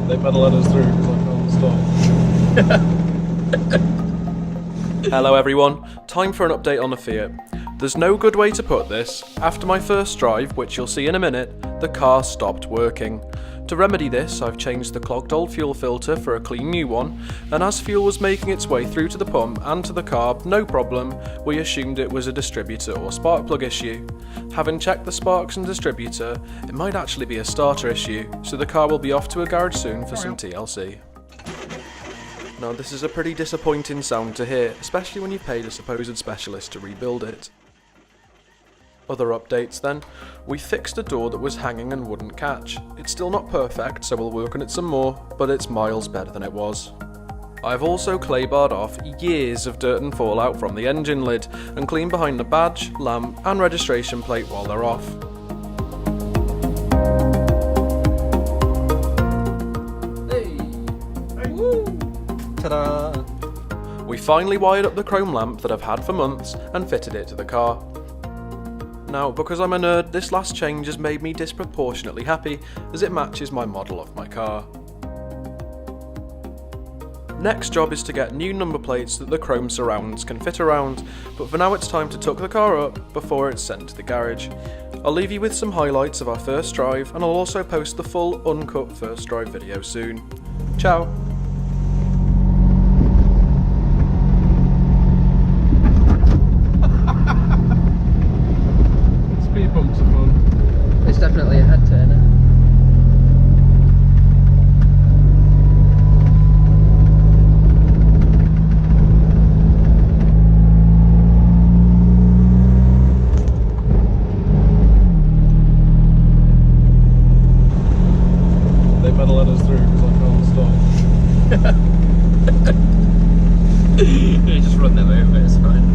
They better let us through because I can't stop. Hello everyone, time for an update on the Fiat. There's no good way to put this. After my first drive, which you'll see in a minute, the car stopped working. To remedy this, I've changed the clogged old fuel filter for a clean new one, and as fuel was making its way through to the pump and to the carb, no problem, we assumed it was a distributor or spark plug issue. Having checked the sparks and distributor, it might actually be a starter issue, so the car will be off to a garage soon for some TLC. Now this is a pretty disappointing sound to hear, especially when you've paid a supposed specialist to rebuild it. Other updates then. We fixed a door that was hanging and wouldn't catch. It's still not perfect, so we'll work on it some more, but it's miles better than it was. I've also clay barred off years of dirt and fallout from the engine lid, and cleaned behind the badge, lamp and registration plate while they're off. Hey! Woo! Ta-da! We finally wired up the chrome lamp that I've had for months and fitted it to the car. Now, because I'm a nerd, this last change has made me disproportionately happy, as it matches my model of my car. Next job is to get new number plates that the chrome surrounds can fit around, but for now it's time to tuck the car up before it's sent to the garage. I'll leave you with some highlights of our first drive, and I'll also post the full uncut first drive video soon. Ciao! Speed bumps are fun. It's definitely a head turner. They better let us through because I can't stop. You just run them over, it's fine.